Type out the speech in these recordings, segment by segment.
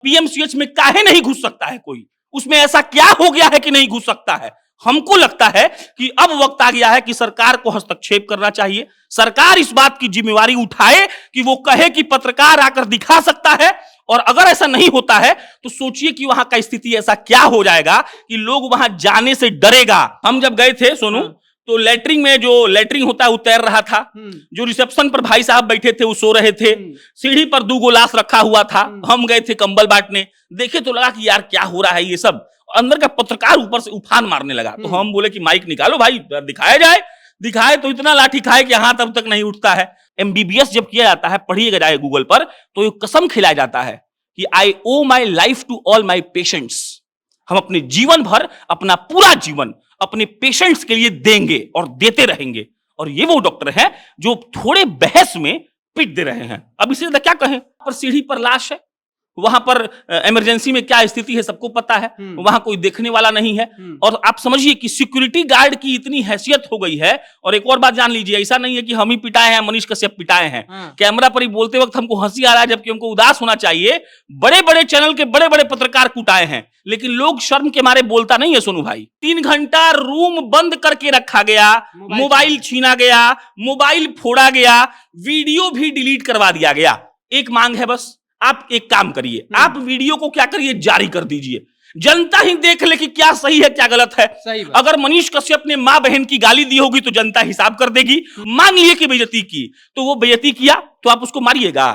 PMCH में काहे नहीं घुस सकता है कोई? उसमें ऐसा क्या हो गया है कि नहीं घुस सकता है? हमको लगता है कि अब वक्त आ गया है कि सरकार को हस्तक्षेप करना चाहिए। सरकार इस बात की जिम्मेवारी उठाए कि वो कहे कि पत्रकार आकर दिखा सकता है, और अगर ऐसा नहीं होता है तो सोचिए कि वहां का स्थिति ऐसा क्या हो जाएगा कि लोग वहां जाने से डरेगा। हम जब गए थे सोनू, तो लेटरिंग में जो लेटरिंग होता है वो तैर रहा था, जो रिसेप्शन पर भाई साहब बैठे थे वो सो रहे थे, सीढ़ी पर 2 गिलास रखा हुआ था। हम गए थे कंबल बांटने, देखे तो लगा कि यार क्या हो रहा है ये सब। अंदर का पत्रकार ऊपर से उफान मारने लगा, तो हम बोले कि माइक निकालो भाई, दिखाया जाए। दिखाए तो इतना लाठी खाए कि हाथ अब तक नहीं उठता है। एमबीबीएस जब किया जाता है, पढ़िएगा जाए गूगल पर, तो ये कसम खिलाया जाता है कि I owe my life to all my patients. हम अपने जीवन भर, अपना पूरा जीवन अपने पेशेंट्स के लिए देंगे और देते रहेंगे। और ये वो डॉक्टर हैं जो थोड़े बहस में पीट दे रहे हैं। अब इसे क्या कहें, पर सीढ़ी पर लाश है, वहां पर इमरजेंसी में क्या स्थिति है सबको पता है, वहां कोई देखने वाला नहीं है। और आप समझिए कि सिक्योरिटी गार्ड की इतनी हैसियत हो गई है। और एक और बात जान लीजिए, ऐसा नहीं है कि हम ही पिटाए हैं, मनीष कश्यप पिटाए हैं। कैमरा पर ही बोलते वक्त हमको हंसी आ रहा है, जबकि हमको उदास होना चाहिए। बड़े बड़े चैनल के बड़े बड़े पत्रकार कुटाए हैं, लेकिन लोग शर्म के मारे बोलता नहीं है सोनू भाई। 3 घंटा रूम बंद करके रखा गया, मोबाइल छीना गया, मोबाइल फोड़ा गया, वीडियो भी डिलीट करवा दिया गया। एक मांग है बस, आप एक काम करिए, आप वीडियो को क्या करिए, जारी कर दीजिए। जनता ही देख ले कि क्या सही है क्या गलत है। अगर मनीष कश्यप ने मां बहन की गाली दी होगी तो जनता हिसाब कर देगी। मान लिए कि बेइज्जती की, तो वो बेइज्जती किया तो आप उसको मारिएगा,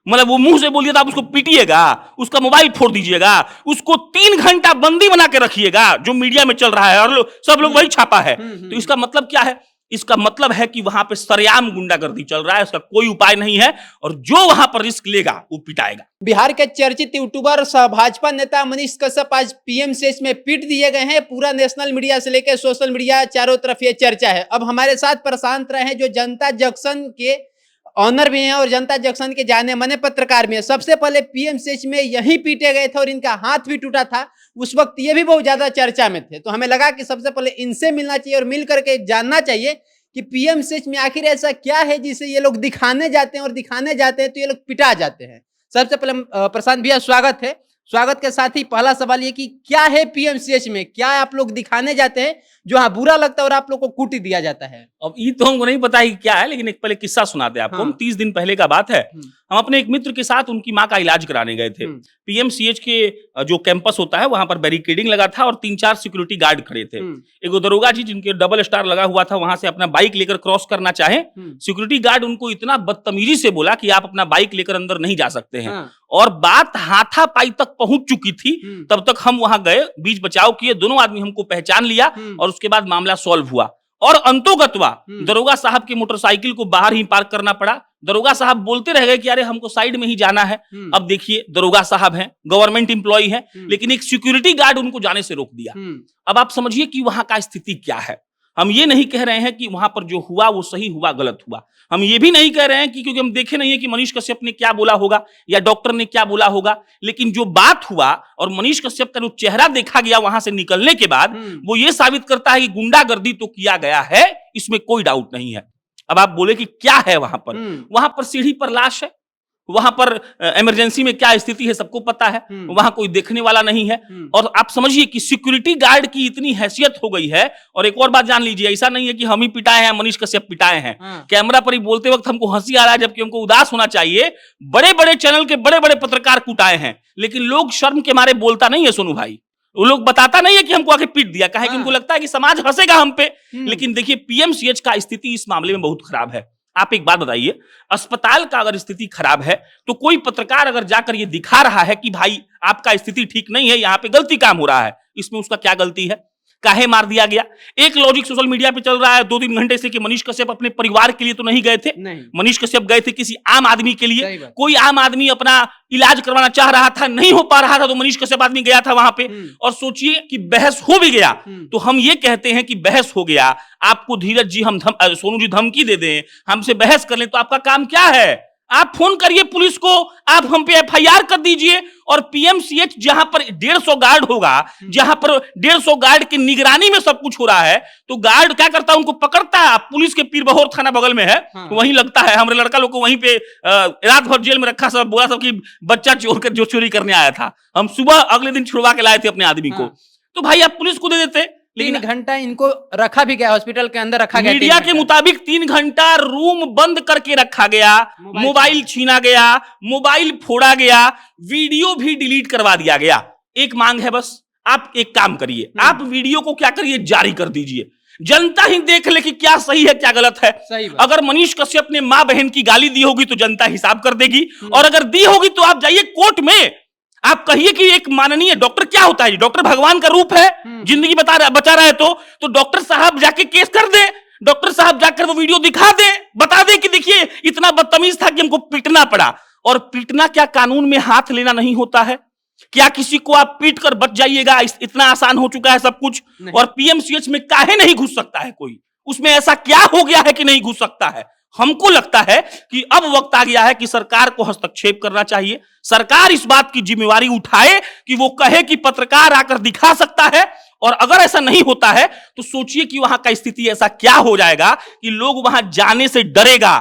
मतलब वो मुंह से बोलिए तो आप उसको पीटिएगा, उसका मोबाइल फोड़ दीजिएगा, उसको 3 घंटा बंदी बना के रखिएगा, जो मीडिया में चल रहा है और सब लोग वही छापा है। तो इसका मतलब क्या है? इसका मतलब है कि वहां पे सरेआम गुंडागर्दी चल रहा है, उसका कोई उपाय नहीं है, और जो वहां पर रिस्क लेगा वो पिटाएगा। बिहार के चर्चित यूट्यूबर भाजपा नेता मनीष कश्यप आज पीएमसीएच में पीट दिए गए हैं। पूरा नेशनल मीडिया से लेकर सोशल मीडिया चारों तरफ ये चर्चा है। अब हमारे साथ प्रशांत रहे हैं, जो जनता जंक्शन के ऑनर भी हैं और जनता जंक्शन के जाने माने पत्रकार भी हैं। सबसे पहले पीएमसीएच में यही पीटे गए थे और इनका हाथ भी टूटा था। उस वक्त ये भी बहुत ज्यादा चर्चा में थे, तो हमें लगा कि सबसे पहले इनसे मिलना चाहिए और मिल करके जानना चाहिए कि पीएमसीएच में आखिर ऐसा क्या है जिसे ये लोग दिखाने जाते हैं, और दिखाने जाते हैं तो ये लोग पिटा जाते हैं। सबसे पहले प्रशांत भैया स्वागत है। स्वागत के साथ ही पहला सवाल ये कि क्या है पीएमसीएच में, क्या आप लोग दिखाने जाते हैं जो हाँ बुरा लगता है और आप लोग को कूटी दिया जाता है? अब ये तो हमको नहीं पता है क्या है, लेकिन एक पहले किस्सा सुनाते हैं आपको। हम 30 दिन पहले का बात है, हम अपने एक मित्र के साथ उनकी माँ का इलाज कराने गए थे। पीएमसीएच के जो कैंपस होता है वहां पर बैरिकेडिंग लगा था और 3-4 सिक्योरिटी गार्ड खड़े थे। एक दरोगा जी जिनके डबल स्टार लगा हुआ था, वहां से अपना बाइक लेकर क्रॉस करना चाहे, सिक्योरिटी गार्ड उनको इतना बदतमीजी से बोला कि आप अपना बाइक लेकर अंदर नहीं जा सकते हैं। और बात हाथापाई तक पहुंच चुकी थी, तब तक हम वहां गए, बीच बचाव किए, दोनों आदमी हमको पहचान लिया और उसके बाद मामला सॉल्व हुआ। और अंतोगत्वा दरोगा साहब की मोटरसाइकिल को बाहर ही पार्क करना पड़ा। दरोगा साहब बोलते रह गए कि अरे हमको साइड में ही जाना है। अब देखिए, दरोगा साहब हैं, गवर्नमेंट एम्प्लॉय हैं, लेकिन एक सिक्योरिटी गार्ड उनको जाने से रोक दिया। अब आप समझिए कि वहां का स्थिति क्या है। हम ये नहीं कह रहे हैं कि वहां पर जो हुआ वो सही हुआ गलत हुआ। हम ये भी नहीं कह रहे हैं कि क्योंकि हम देखे नहीं है कि मनीष कश्यप ने क्या बोला होगा या डॉक्टर ने क्या बोला होगा, लेकिन जो बात हुआ और मनीष कश्यप का जो चेहरा देखा गया वहां से निकलने के बाद, वो ये साबित करता है कि गुंडागर्दी तो किया गया है, इसमें कोई डाउट नहीं है। अब आप बोले कि क्या है वहां पर सीढ़ी पर लाश है, वहां पर इमरजेंसी में क्या स्थिति है सबको पता है, वहां कोई देखने वाला नहीं है। और आप समझिए कि सिक्योरिटी गार्ड की इतनी हैसियत हो गई है। और एक और बात जान लीजिए, ऐसा नहीं है कि हम ही पिटाए हैं, मनीष कश्यप पिटाए हैं। कैमरा पर ही बोलते वक्त हमको हंसी आ रहा है, जबकि हमको उदास होना चाहिए। बड़े बड़े चैनल के बड़े बड़े पत्रकार कुटाए हैं, लेकिन लोग शर्म के मारे बोलता नहीं है सोनू भाई। वो लोग बताता नहीं है कि हमको आके पीट दिया, कहे कि उनको लगता है कि समाज हंसेगा हम पे। लेकिन देखिए, पीएमसीएच का स्थिति इस मामले में बहुत खराब है। आप एक बात बताइए, अस्पताल का अगर स्थिति खराब है तो कोई पत्रकार अगर जाकर ये दिखा रहा है कि भाई आपका स्थिति ठीक नहीं है, यहां पे गलती काम हो रहा है, इसमें उसका क्या गलती है? काहे मार दिया गया? एक लॉजिक सोशल मीडिया पे चल रहा है 2-3 घंटे से कि मनीष कश्यप अपने परिवार के लिए तो नहीं गए थे, मनीष कश्यप गए थे किसी आम आदमी के लिए। कोई आम आदमी अपना इलाज करवाना चाह रहा था, नहीं हो पा रहा था, तो मनीष कश्यप आदमी गया था वहां पे। और सोचिए कि बहस हो भी गया तो हम ये कहते हैं कि बहस हो गया, आपको धीरज जी सोनू जी धमकी दे दें, हमसे बहस कर लें, तो आपका काम क्या है? आप फोन करिए पुलिस को, आप हम पे एफआईआर कर दीजिए, और पीएमसीएच जहां पर 150 गार्ड होगा, जहां पर 150 गार्ड की निगरानी में सब कुछ हो रहा है, तो गार्ड क्या करता है, उनको पकड़ता है। पुलिस के पीरबहोर थाना बगल में है, वहीं लगता है। हमारे लड़का लोग को वहीं पे रात भर जेल में रखा, सब बोला सब कि बच्चा चोर कर जो चोरी करने आया था। हम सुबह अगले दिन छुड़वा के लाए थे अपने आदमी को। तो भाई आप पुलिस को दे देते, लेकिन 3 घंटा इनको रखा भी गया, हॉस्पिटल के अंदर रखा गया। मीडिया के मुताबिक 3 घंटा रूम बंद करके रखा गया, मोबाइल छीना गया, मोबाइल फोड़ा गया, वीडियो भी डिलीट करवा दिया गया। एक मांग है बस, आप एक काम करिए, आप वीडियो को क्या करिए, जारी कर दीजिए, जनता ही देख ले कि क्या सही है क्या गलत है। अगर मनीष कश्यप ने मां बहन की गाली दी होगी तो जनता हिसाब कर देगी, और अगर दी होगी तो आप जाइए कोर्ट में, आप कहिए कि एक माननीय डॉक्टर, क्या होता है डॉक्टर भगवान का रूप है, जिंदगी बचा रहा है, तो डॉक्टर साहब जाके केस कर दे, डॉक्टर साहब जाकर वो वीडियो दिखा दे, बता दे कि देखिए इतना बदतमीज था कि हमको पीटना पड़ा। और पीटना क्या कानून में हाथ लेना नहीं होता है? क्या किसी को आप पीट कर बच जाइएगा? इतना आसान हो चुका है सब कुछ। और पीएमसीएच में काहे नहीं घुस सकता है कोई? उसमें ऐसा क्या हो गया है कि नहीं घुस सकता है? हमको लगता है कि अब वक्त आ गया है कि सरकार को हस्तक्षेप करना चाहिए। सरकार इस बात की जिम्मेवारी उठाए कि वो कहे कि पत्रकार आकर दिखा सकता है, और अगर ऐसा नहीं होता है तो सोचिए कि वहां का स्थिति ऐसा क्या हो जाएगा कि लोग वहां जाने से डरेगा।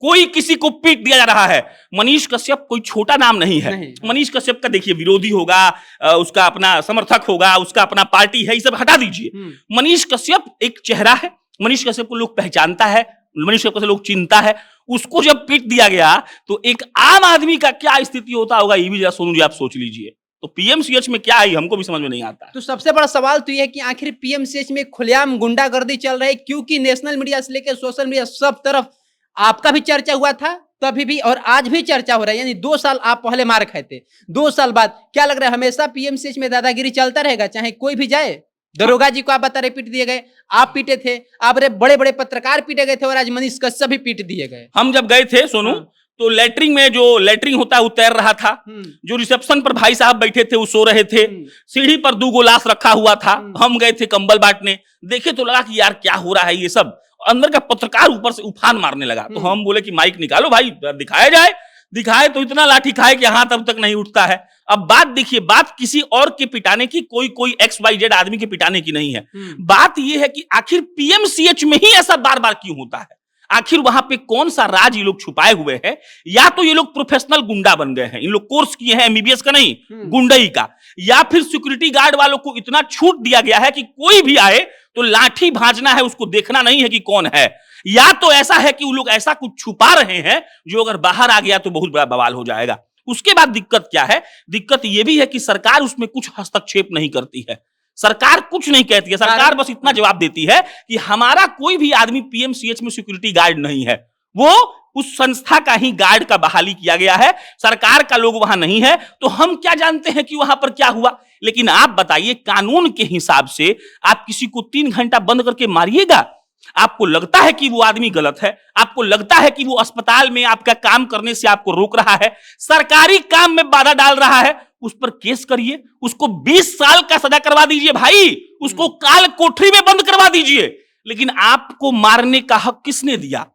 कोई किसी को पीट दिया जा रहा है। मनीष कश्यप कोई छोटा नाम नहीं है। मनीष कश्यप का देखिए विरोधी होगा, उसका अपना समर्थक होगा, उसका अपना पार्टी है, ये सब हटा दीजिए। मनीष कश्यप एक चेहरा है, मनीष कश्यप को लोग पहचानता है, मनीष कश्यप को लोग चिंता है। उसको जब पीट दिया गया तो एक आम आदमी का क्या स्थिति होता होगा, ये भी जरा सोनू जी आप सोच लीजिए। तो पीएमसीएच में क्या है हमको भी समझ में नहीं आता। तो सबसे बड़ा सवाल तो यह है कि आखिर पीएमसीएच में खुलेआम गुंडागर्दी चल रही है, क्योंकि नेशनल मीडिया से लेकर सोशल मीडिया सब तरफ आपका भी चर्चा हुआ था तभी भी, और आज भी चर्चा हो रहा है। यानी 2 साल आप पहले मार खाए थे, 2 साल बाद क्या लग रहा है हमेशा पीएमसीएच में दादागिरी चलता रहेगा, चाहे कोई भी जाए? दरोगा जी को आप बता रहे पीट दिए गए, आप पीटे थे, आप बड़े बड़े पत्रकार पीटे गए थे, और आज मनीष कश्यप भी पीट दिए गए। हम जब गए थे सोनू, तो लैट्रिन में जो लैट्रिन होता है वो तैर रहा था, जो रिसेप्शन पर भाई साहब बैठे थे वो सो रहे थे, सीढ़ी पर 2 गिलास रखा हुआ था, हम गए थे कंबल बांटने, देखे तो लगा कि यार क्या हो रहा है ये सब। अंदर का पत्रकार ऊपर से उफान मारने लगा, तो हम बोले कि माइक निकालो भाई, दिखाया जाए। दिखाए तो इतना लाठी खाए कि हाथ अब तक नहीं उठता है। अब बात देखिए, बात किसी और के पिटाने की, कोई XYZ आदमी के पिटाने की नहीं है। बात यह है कि आखिर पीएमसीएच में ही ऐसा बार बार क्यों होता है? आखिर वहां पे कौन सा राज ये लोग छुपाए हुए हैं? या तो ये लोग प्रोफेशनल गुंडा बन गए हैं, इन लोग कोर्स किए हैं एमबीबीएस का नहीं, गुंडई का, या फिर सिक्योरिटी गार्ड वालों को इतना छूट दिया गया है कि कोई भी आए तो लाठी भांजना है, उसको देखना नहीं है कि कौन है। या तो ऐसा है कि वो लोग ऐसा कुछ छुपा रहे हैं जो अगर बाहर आ गया तो बहुत बड़ा बवाल हो जाएगा। उसके बाद दिक्कत क्या है? दिक्कत यह भी है कि सरकार उसमें कुछ हस्तक्षेप नहीं करती है, सरकार कुछ नहीं कहती है। सरकार बस इतना जवाब देती है कि हमारा कोई भी आदमी पीएमसीएच में सिक्योरिटी गार्ड नहीं है, वो उस संस्था का ही गार्ड का बहाली किया गया है, सरकार का लोग वहां नहीं है, तो हम क्या जानते हैं कि वहां पर क्या हुआ। लेकिन आप बताइए, कानून के हिसाब से आप किसी को 3 घंटा बंद करके मारिएगा? आपको लगता है कि वो आदमी गलत है, आपको लगता है कि वो अस्पताल में आपका काम करने से आपको रोक रहा है, सरकारी काम में बाधा डाल रहा है, उस पर केस करिए, उसको 20 साल का सजा करवा दीजिए भाई, उसको काल कोठरी में बंद करवा दीजिए। लेकिन आपको मारने का हक किसने दिया?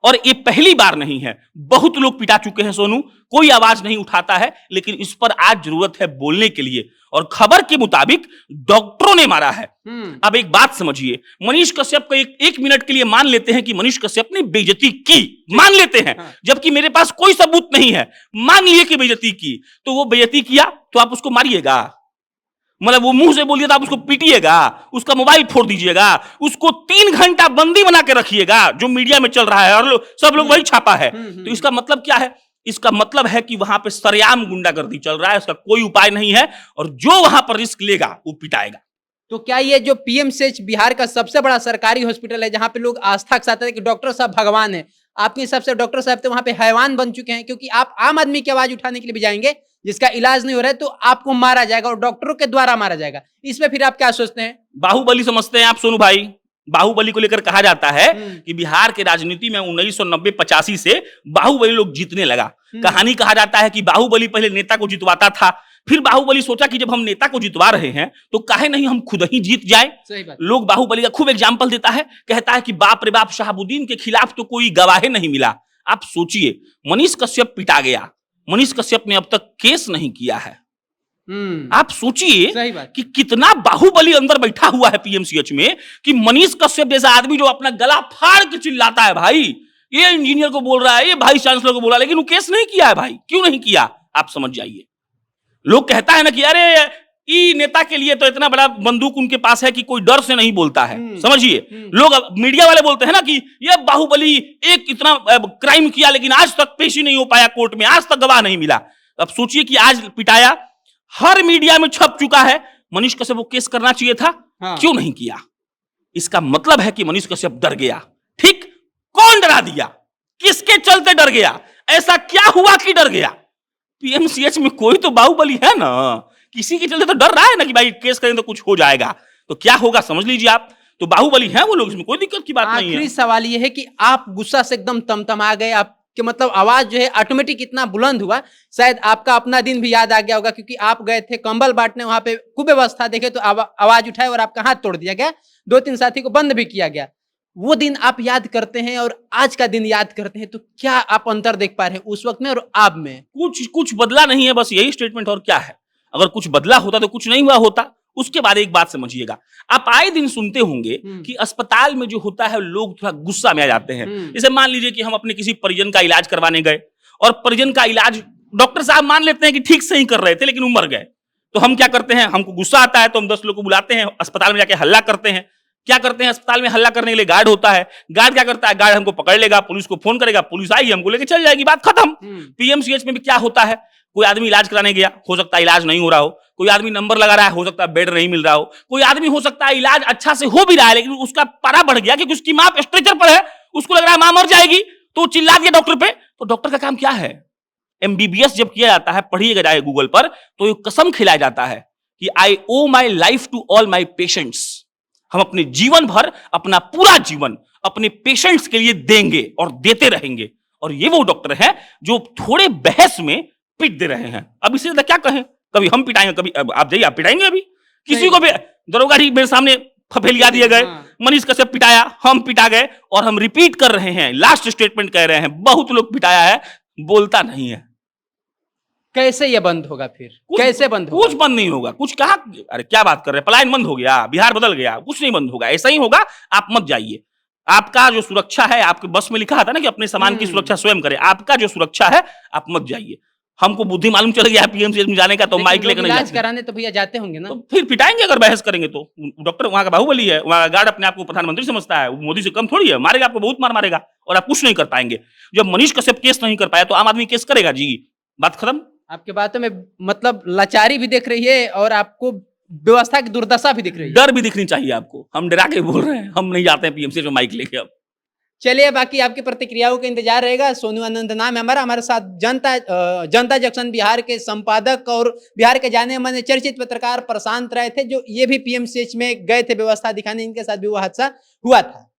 और ये पहली बार नहीं है, बहुत लोग पिटा चुके हैं सोनू, कोई आवाज नहीं उठाता है। लेकिन इस पर आज जरूरत है बोलने के लिए, और खबर के मुताबिक डॉक्टरों ने मारा है। अब एक बात समझिए, मनीष कश्यप को एक मिनट के लिए मान लेते हैं कि मनीष कश्यप ने बेइज्जती की, मान लेते हैं, जबकि मेरे पास कोई सबूत नहीं है, मान लिए कि बेइज्जती की, तो वो बेइज्जती किया तो आप उसको मारिएगा? मतलब वो मुंह से बोलिए तो आप उसको पीटिएगा, उसका मोबाइल फोड़ दीजिएगा, उसको 3 घंटा बंदी बना के रखिएगा, जो मीडिया में चल रहा है, और सब लोग वही छापा है। तो इसका मतलब क्या है? इसका मतलब है कि वहां पे सरेआम गुंडागर्दी चल रहा है, उसका कोई उपाय नहीं है, और जो वहां पर रिस्क लेगा वो पिटाएगा। तो क्या ये जो पीएमसीएच बिहार का सबसे बड़ा सरकारी हॉस्पिटल है, जहां पे लोग आस्था के साथ है कि डॉक्टर साहब भगवान है, आपके हिसाब से डॉक्टर साहब तो वहां पे हैवान बन चुके हैं? क्योंकि आप आम आदमी की आवाज उठाने के लिए भी जाएंगे, जिसका इलाज नहीं हो रहा है तो आपको मारा जाएगा, और डॉक्टरों के द्वारा मारा जाएगा। इसमें फिर आप क्या सोचते हैं? बाहुबली समझते हैं आप सोनू भाई? बाहुबली को लेकर कहा जाता है कि बिहार के राजनीति में 1990-85 से बाहुबली लोग जीतने लगा। कहानी कहा जाता है कि बाहुबली पहले नेता को जितवाता था, फिर बाहुबली सोचा कि जब हम नेता को जितवा रहे हैं तो काहे नहीं हम खुद ही जीत जाए। लोग बाहुबली का खूब एग्जाम्पल देता है, कहता है कि बाप रे बाप, शहाबुद्दीन के खिलाफ तो कोई गवाह नहीं मिला। आप सोचिए, मनीष कश्यप पिटा गया, मनीष कश्यप ने अब तक केस नहीं किया है, आप सोचिए सही बात। कि कितना बाहुबली अंदर बैठा हुआ है पीएमसीएच में, कि मनीष कश्यप जैसा आदमी जो अपना गला फाड़ के चिल्लाता है, भाई ये इंजीनियर को बोल रहा है, ये वाइस चांसलर को बोल रहा है, लेकिन वो केस नहीं किया है। भाई क्यों नहीं किया, आप समझ जाइए। लोग कहता है ना कि अरे ई नेता के लिए तो इतना बड़ा बंदूक उनके पास है कि कोई डर से नहीं बोलता है। समझिए, लोग मीडिया वाले बोलते हैं ना कि ये बाहुबली एक इतना क्राइम किया लेकिन आज तक पेशी नहीं हो पाया कोर्ट में, आज तक गवाह नहीं मिला। अब सोचिए कि आज पिटाया, हर मीडिया में छप चुका है। मनीष कश्यप को केस करना चाहिए था, क्यों नहीं किया? इसका मतलब है कि मनीष कश्यप डर गया। ठीक, कौन डरा दिया, किसके चलते डर गया, ऐसा क्या हुआ कि डर गया? पीएमसीएच में कोई तो बाहुबली है ना, किसी के चलते तो डर रहा है ना कि भाई केस करें तो कुछ हो जाएगा, तो क्या होगा समझ लीजिए आप। तो बाहुबली है वो लोग, इसमें कोई दिक्कत की बात नहीं है। आखिरी सवाल ये है कि आप गुस्सा से एकदम तमतमा गए, आपके मतलब आवाज जो है ऑटोमेटिक इतना बुलंद हुआ, शायद आपका अपना दिन भी याद आ गया होगा, क्योंकि आप गए थे कंबल बांटने, वहां पे कुव्यवस्था देखे तो आवाज उठाए और आपका हाथ तोड़ दिया गया, 2-3 साथी को बंद भी किया गया। वो दिन आप याद करते हैं और आज का दिन याद करते हैं, तो क्या आप अंतर देख पा रहे हैं उस वक्त में और आप में? कुछ बदला नहीं है, बस यही स्टेटमेंट, और क्या है। अगर कुछ बदला होता तो कुछ नहीं हुआ होता। उसके बाद एक बात समझिएगा, आप आए दिन सुनते होंगे कि अस्पताल में जो होता है लोग थोड़ा गुस्सा में आ जाते हैं। जैसे मान लीजिए कि हम अपने किसी परिजन का इलाज करवाने गए और परिजन का इलाज डॉक्टर साहब मान लेते हैं कि ठीक से ही कर रहे थे, लेकिन वो मर गए, तो हम क्या करते हैं, हमको गुस्सा आता है तो हम 10 लोग को बुलाते हैं, अस्पताल में जाके हल्ला करते हैं। क्या करते हैं, अस्पताल में हल्ला करने के लिए गार्ड होता है। गार्ड क्या करता है, गार्ड हमको पकड़ लेगा, पुलिस को फोन करेगा, पुलिस आएगी, हमको लेके चल जाएगी, बात खत्म। पीएमसीएच में भी क्या होता है, कोई आदमी इलाज कराने गया, हो सकता है इलाज नहीं हो रहा हो, कोई आदमी नंबर लगा रहा है, हो सकता है बेड नहीं मिल रहा हो, कोई आदमी हो सकता है इलाज अच्छा से हो भी रहा है लेकिन उसका पारा बढ़ गया क्योंकि उसकी मां स्ट्रेचर पर है, उसको लग रहा है मां मर जाएगी, तो चिल्ला दिया डॉक्टर पे। तो डॉक्टर का काम क्या है, एमबीबीएस जब किया जाता है, पढ़िएगा जाए गूगल पर, तो ये कसम खिलाया जाता है कि I owe my life to all my patients. हम अपने जीवन भर, अपना पूरा जीवन अपने पेशेंट्स के लिए देंगे और देते रहेंगे। और ये वो डॉक्टर है जो थोड़े बहस में पिट दे रहे हैं। अब इससे क्या कहें, कभी हम पिटाएंगे, कभी आप जाइए आप पिटाएंगे। अभी किसी को भी दरोगा जी मेरे सामने फफेलिया दिए गए, मनीष कश्यप पिटाया, हम पिटा गए, और हम रिपीट कर रहे हैं, लास्ट स्टेटमेंट कह रहे हैं, बहुत लोग पिटाया है, बोलता नहीं है। कैसे ये बंद होगा फिर, कैसे बंद होगा? कुछ बंद नहीं होगा, कुछ कहा, अरे क्या बात कर रहे हैं, पलायन बंद हो गया, बिहार बदल गया, कुछ नहीं बंद होगा, ऐसा ही होगा। आप मत जाइए, आपका जो सुरक्षा है, आपके बस में लिखा था ना कि अपने सामान की सुरक्षा स्वयं करें, आपका जो सुरक्षा है आप मत जाइए। हमको बुद्धि मालूम चल गया पीएमसीएच में जाने का, तो माइक लेकर इलाज कराने तो भैया जाते होंगे ना, तो फिर पिटाएंगे अगर बहस करेंगे तो। डॉक्टर वहां का बाहुबली है, वहां गार्ड अपने आप को प्रधानमंत्री समझता है, मोदी से कम थोड़ी है, मारेगा आपको, बहुत मार मारेगा और आप कुछ नहीं कर पाएंगे। जब मनीष कश्यप केस नहीं कर पाया तो आम आदमी केस करेगा जी, बात खत्म। आपके बातों में मतलब लाचारी भी दिख रही है और आपको व्यवस्था की दुर्दशा भी दिख रही है। डर भी दिखनी चाहिए आपको, हम डरा के बोल रहे हैं, हम नहीं जाते हैं पीएमसीएच में माइक लेके। अब चलिए, बाकी आपकी प्रतिक्रियाओं का इंतजार रहेगा। सोनू आनंद नाम है हमारा, हमारे साथ जनता जंक्शन बिहार के संपादक और बिहार के जाने माने चर्चित पत्रकार प्रशांत राय थे, जो ये भी पीएमसीएच में गए थे व्यवस्था दिखाने, इनके साथ भी वो हादसा हुआ था।